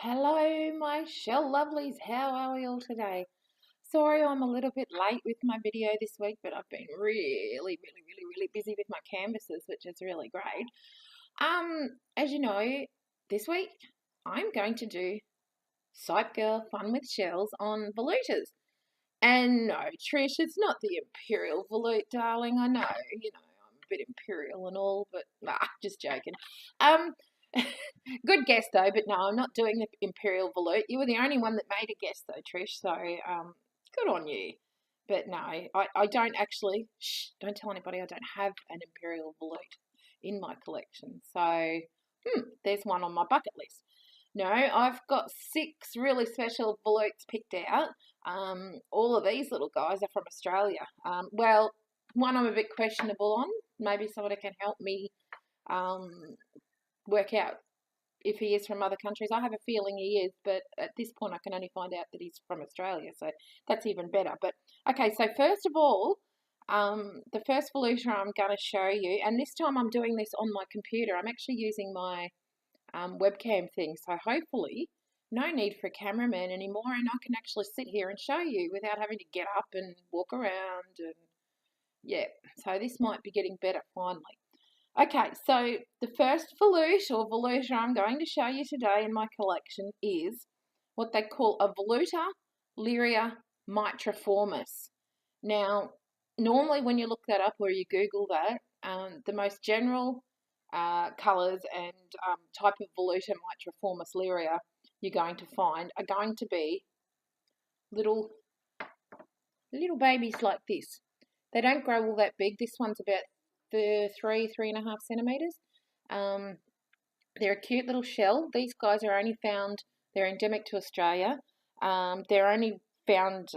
Hello, my shell lovelies. How are we all today? Sorry, I'm a little bit late with my video this week, but I've been really busy with my canvases, which is really great. As you know, this week I'm going to do Cypgirl Fun with Shells on Volutas. And no, Trish, it's not the Imperial Volute, darling. I know, I'm a bit imperial and all, but nah, just joking. Um, Good guess though, but no, I'm not doing the Imperial Volute. You were the only one that made a guess though, Trish, so good on you. But no, I don't actually, don't tell anybody I don't have an Imperial Volute in my collection. So, there's one on my bucket list. No, I've got 6 really special volutes picked out. All of these little guys are from Australia. Well, one I'm a bit questionable on. Maybe somebody can help me work out if he is from other countries. I have a feeling he is, but at this point I can only find out that he's from Australia, so that's even better. But okay, so first of all, the first Voluta I'm going to show you, and this time I'm doing this on my computer. I'm actually using my webcam thing, so hopefully no need for a cameraman anymore, and I can actually sit here and show you without having to get up and walk around, and yeah, so this might be getting better finally. Okay, so the first volute or voluta I'm going to show you today in my collection is what they call a Voluta Leiria mitriformis. Now, normally when you look that up or you Google that, the most general colours and type of Voluta mitriformis Leiria you're going to find are going to be little babies like this. They don't grow all that big. This one's about 3.5 centimetres. They're a cute little shell. These guys are only found, they're endemic to Australia. They're only found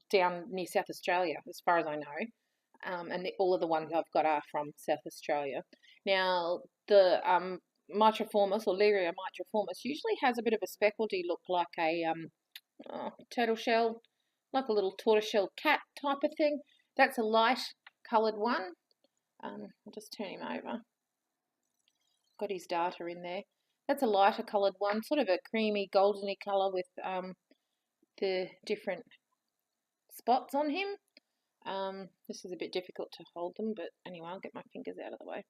down near South Australia, as far as I know. And all of the ones I've got are from South Australia. Now, the mitriformis or Leiria mitriformis usually has a bit of a speckledy look, like a turtle shell, like a little tortoiseshell cat type of thing. That's a light coloured one. I'll just turn him over. Got his data in there. That's a lighter coloured one, sort of a creamy, goldeny colour with the different spots on him. This is a bit difficult to hold them, but anyway, I'll get my fingers out of the way.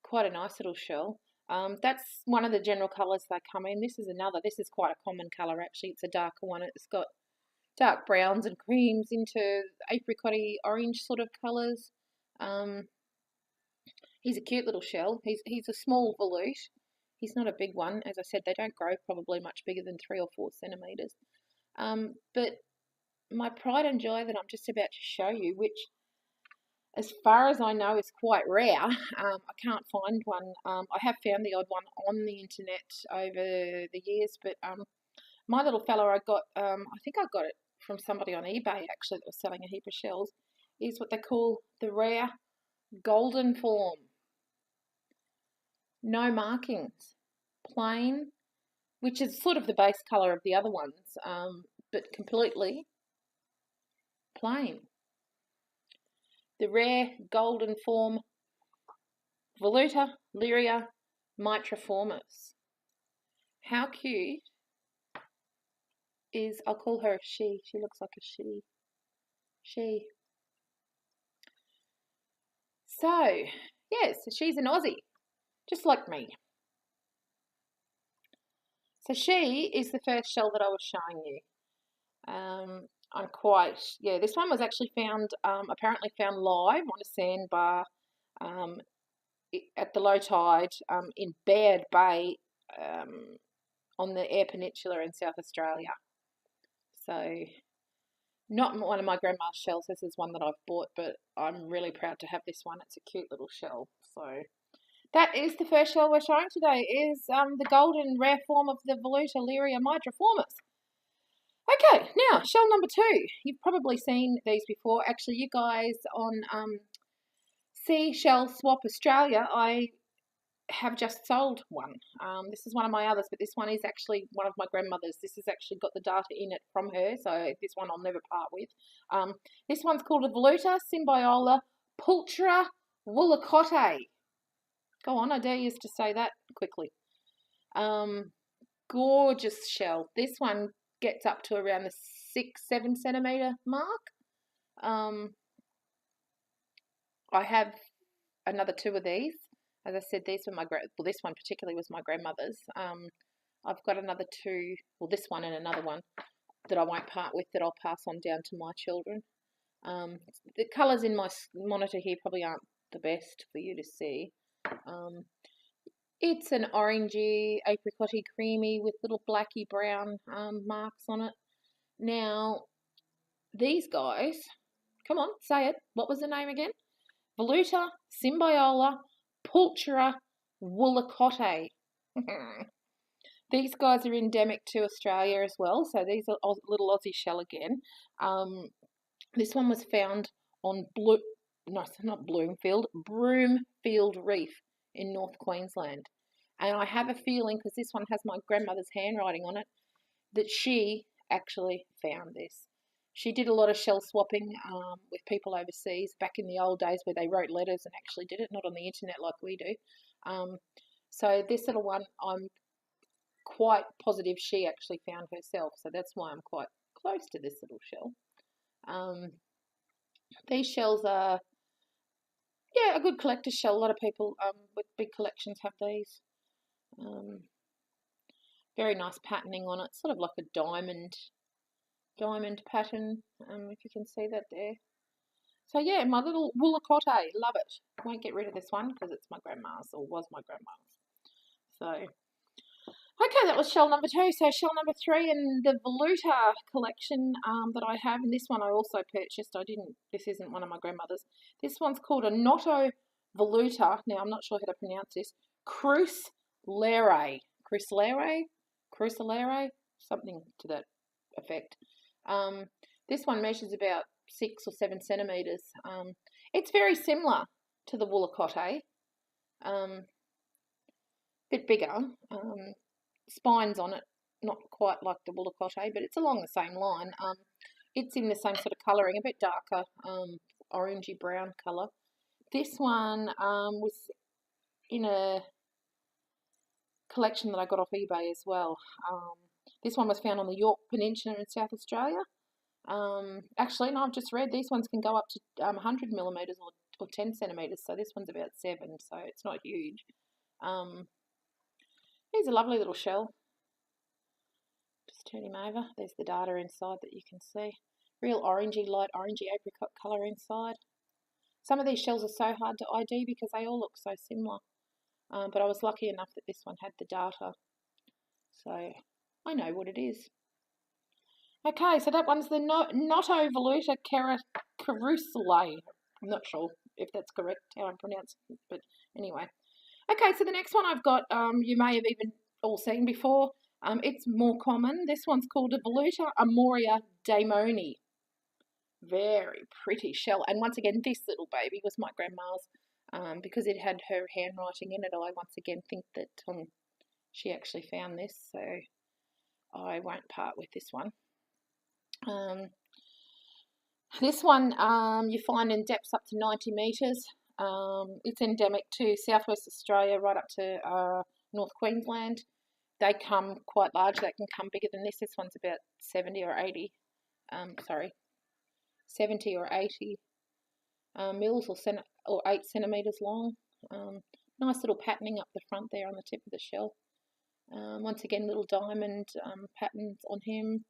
Quite a nice little shell. That's one of the general colours they come in. This is another. This is quite a common colour, actually. It's a darker one. It's got dark browns and creams into apricot-y orange sort of colours. He's a cute little shell. He's a small volute. He's not a big one. As I said, they don't grow probably much bigger than 3 or 4 centimetres. But my pride and joy that I'm just about to show you, which as far as I know is quite rare, I can't find one. I have found the odd one on the internet over the years, but my little fella I got, I think I got it from somebody on eBay actually that was selling a heap of shells, is what they call the rare golden form. No markings, plain, which is sort of the base colour of the other ones, but completely plain. The rare golden form Voluta Leiria mitriformis. How cute is, I'll call her a she. She looks like a she. She. So, yes, she's an Aussie, just like me. So she is the first shell that I was showing you. This one was actually found, apparently found live on a sandbar at the low tide in Baird Bay on the Eyre Peninsula in South Australia. So, not one of my grandma's shells. This is one that I've bought, but I'm really proud to have this one. It's a cute little shell. So, that is the first shell we're showing today, is the golden rare form of the Voluta Leiria mitriformis. Okay, now, shell number 2. You've probably seen these before. Actually, you guys on Seashell Swap Australia, I have just sold one. This is one of my others, but this one is actually one of my grandmother's. This has actually got the data in it from her, so this one I'll never part with. This one's called a Voluta Symbiola Pulchra Woolacote. Go on, I dare you to say that quickly. gorgeous shell. This one gets up to around the 6-7 centimeter mark. I have another 2 of these. As I said, these were well, this one particularly was my grandmother's. I've got another 2, well, this one and another one that I won't part with, that I'll pass on down to my children. The colours in my monitor here probably aren't the best for you to see. It's an orangey, apricotty, creamy with little blacky brown marks on it. Now, these guys, come on, say it. What was the name again? Voluta, Symbiola, Pulchra, Woolacotte. These guys are endemic to Australia as well, so these are little Aussie shell again. This one was found on Broomfield Reef in North Queensland. And I have a feeling, because this one has my grandmother's handwriting on it, that she actually found this. She did a lot of shell swapping with people overseas back in the old days where they wrote letters and actually did it, not on the internet like we do. So this little one, I'm quite positive she actually found herself. So that's why I'm quite close to this little shell. These shells are, yeah, a good collector's shell. A lot of people with big collections have these. Very nice patterning on it, sort of like a diamond pattern, if you can see that there. So yeah, my little Woolacotte, love it. Won't get rid of this one because it's my grandma's, or was my grandma's. So, okay, that was shell number 2. So shell number 3 in the Voluta collection that I have, and this one I also purchased. This isn't one of my grandmother's. This one's called a Natto Volute. Now, I'm not sure how to pronounce this. Crucelere, something to that effect. This one measures about 6 or 7 centimeters. It's very similar to the Woolacotte, bit bigger. Spines on it, not quite like the Woolacotte, but it's along the same line. It's in the same sort of colouring, a bit darker, orangey brown colour. This one was in a collection that I got off eBay as well. This one was found on the York Peninsula in South Australia. Actually, no, I've just read these ones can go up to 100 millimetres or 10 centimetres, so this one's about 7, so it's not huge. Here's a lovely little shell. Just turn him over. There's the data inside that you can see. Real orangey, light orangey apricot colour inside. Some of these shells are so hard to ID because they all look so similar. But I was lucky enough that this one had the data. So I know what it is. Okay, so that one's the Natto Volute Carusole. I'm not sure if that's correct, how I'm pronouncing it, but anyway. Okay, so the next one I've got, you may have even all seen before. It's more common. This one's called a Voluta, a Moria Demony. Very pretty shell. And once again, this little baby was my grandma's. Because it had her handwriting in it, I once again think that she actually found this. So I won't part with this one. This one you find in depths up to 90 metres. It's endemic to southwest Australia, right up to North Queensland. They come quite large. They can come bigger than this. This one's about 70 or 80. 70 or 80 mils or 8 centimetres long. Nice little patterning up the front there on the tip of the shell. Once again, little diamond patterns on him.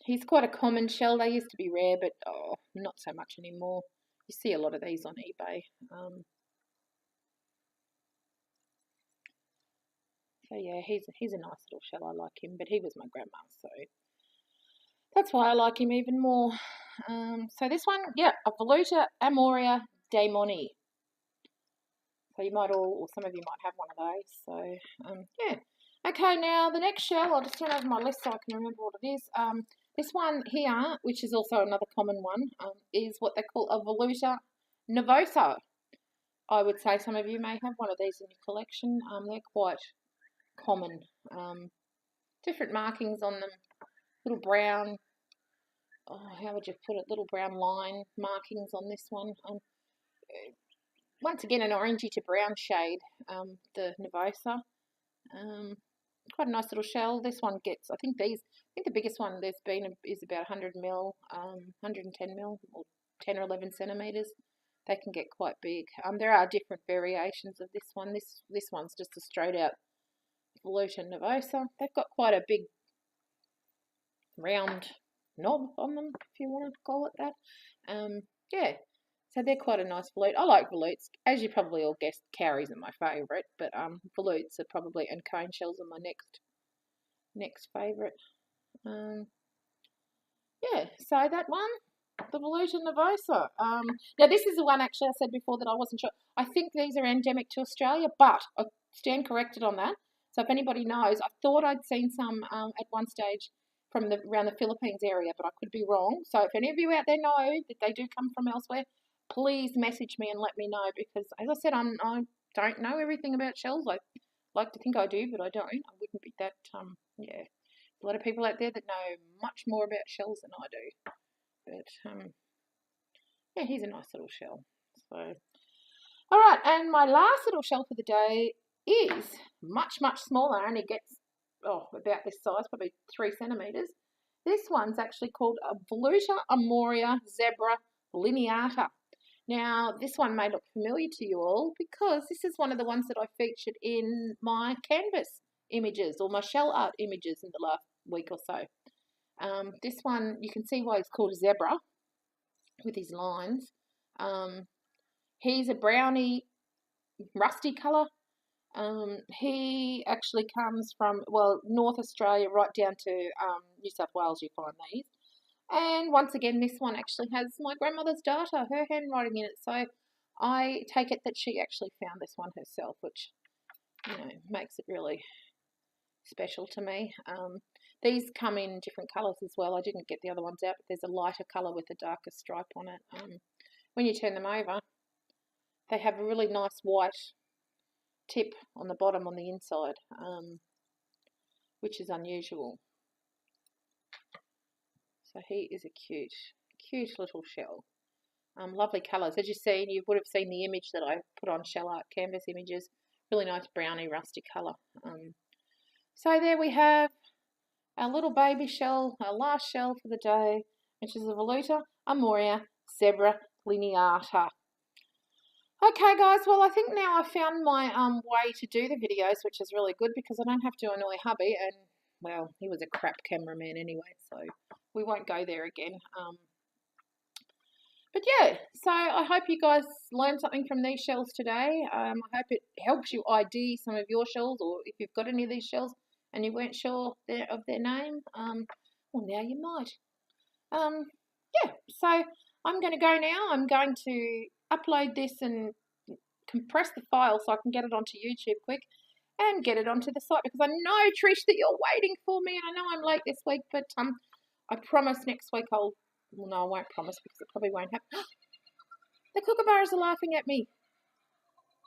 He's quite a common shell. They used to be rare, but not so much anymore. You see a lot of these on eBay. So yeah, he's a nice little shell. I like him, but he was my grandma's, so that's why I like him even more. So this one, yeah, a Voluta, a Moria Demony. So you might all, or some of you might have one of those. So yeah. Okay, now the next shell, I'll just turn over my list so I can remember what it is. This one here, which is also another common one, is what they call a Volusianervosa. I would say some of you may have one of these in your collection. They're quite common. Different markings on them. Little brown, how would you put it? Little brown line markings on this one. Once again, an orangey to brown shade, the Nervosa. quite a nice little shell. This one gets, I think the biggest one there's been is about 100 mil, 110 mil, or 10 or 11 centimeters. They can get quite big. There are different variations of this one. This one's just a straight out Volusianervosa. They've got quite a big round knob on them, if you want to call it that. Yeah, so they're quite a nice volute. I like volutes. As you probably all guessed, cowries are my favourite, but volutes are probably, and cone shells are my next favourite. Yeah, so that one, the Volusianervosa. Now this is the one actually I said before that I wasn't sure. I think these are endemic to Australia, but I stand corrected on that. So if anybody knows, I thought I'd seen some at one stage from around the Philippines area, but I could be wrong. So if any of you out there know that they do come from elsewhere, please message me and let me know, because as I said, I don't know everything about shells. I like to think I do, but I don't. I wouldn't be that, yeah. A lot of people out there that know much more about shells than I do. But, yeah, here's a nice little shell. So, all right, and my last little shell for the day is much, much smaller. Only gets, about this size, probably 3 centimeters. This one's actually called a Voluta, a Moria zebra lineata. Now, this one may look familiar to you all because this is one of the ones that I featured in my canvas images or my shell art images in the last week or so. This one, you can see why he's called a zebra with his lines. He's a browny, rusty colour. He actually comes from, well, North Australia right down to New South Wales, you find these. And once again, this one actually has my grandmother's data, her handwriting in it. So I take it that she actually found this one herself, which, you know, makes it really special to me. These come in different colours as well. I didn't get the other ones out, but there's a lighter colour with a darker stripe on it. When you turn them over, they have a really nice white tip on the bottom on the inside, which is unusual. So he is a cute little shell. Lovely colours. As you've seen, you would have seen the image that I put on shell art canvas images. Really nice browny rusty colour. So there we have our little baby shell, our last shell for the day, which is a Voluta, a Moria zebra lineata. Okay guys, well I think now I've found my way to do the videos, which is really good because I don't have to annoy hubby, and well, he was a crap cameraman anyway, so we won't go there again. But yeah, so I hope you guys learned something from these shells today. I hope it helps you ID some of your shells, or if you've got any of these shells and you weren't sure of their name, well now you might. Yeah, so I'm going to go now. I'm going to upload this and compress the file so I can get it onto YouTube quick and get it onto the site, because I know, Trish, that you're waiting for me, and I know I'm late this week, but I promise next week well, no, I won't promise because it probably won't happen. The kookaburras are laughing at me.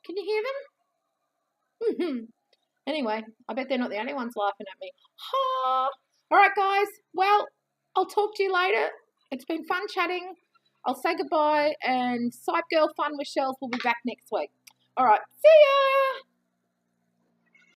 Can you hear them? Anyway, I bet they're not the only ones laughing at me. Ha! All right, guys. Well, I'll talk to you later. It's been fun chatting. I'll say goodbye, and Cypgirl Fun with Shells will be back next week. All right, see ya!